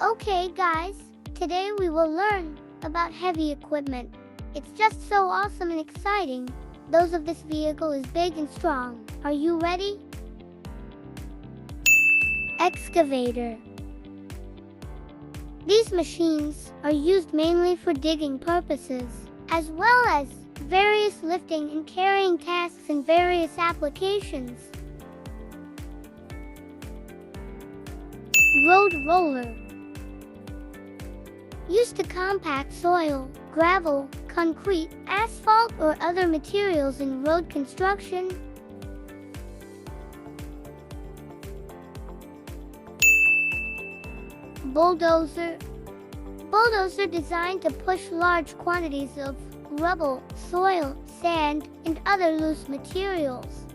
Okay guys, today we will learn about heavy equipment. It's just so awesome and exciting. Those of this vehicle is big and strong. Are you ready? Excavator. These machines are used mainly for digging purposes, as well as various lifting and carrying tasks in various applications. Road roller. Used to compact soil, gravel, concrete, asphalt, or other materials in road construction. Bulldozer. Bulldozer designed to push large quantities of rubble, soil, sand, and other loose materials.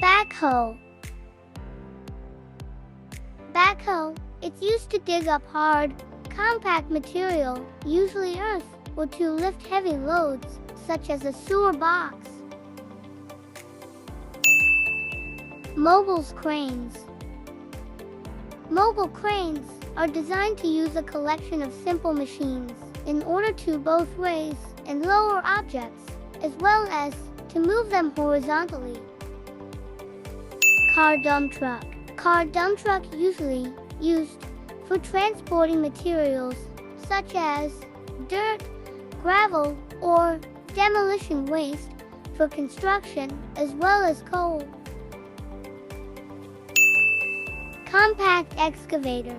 Backhoe. Backhoe. It's used to dig up hard, compact material, usually earth, or to lift heavy loads, such as a sewer box. Mobile cranes. Mobile cranes are designed to use a collection of simple machines in order to both raise and lower objects, as well as to move them horizontally. Car dump truck. Car dump truck usually used for transporting materials such as dirt, gravel, or demolition waste for construction, as well as coal. Compact excavator.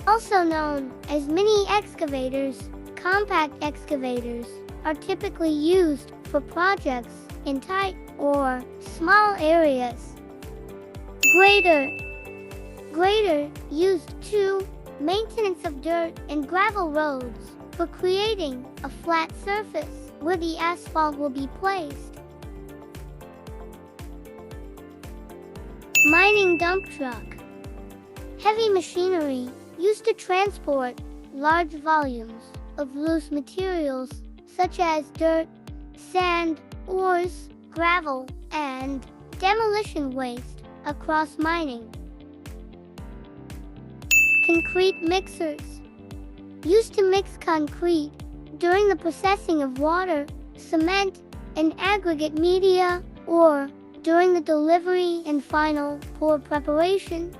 Also known as mini excavators, compact excavators are typically used for projects in tight or small areas. Grader. Grader used to maintenance of dirt and gravel roads for creating a flat surface where the asphalt will be placed. Mining dump truck. Heavy machinery used to transport large volumes of loose materials such as dirt, sand, ores, gravel, and demolition waste across mining. Concrete mixers. Used to mix concrete during the processing of water, cement, and aggregate media, or during the delivery and final pour preparation.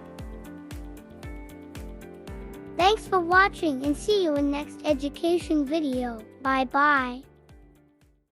Thanks for watching and see you in next education video. Bye bye.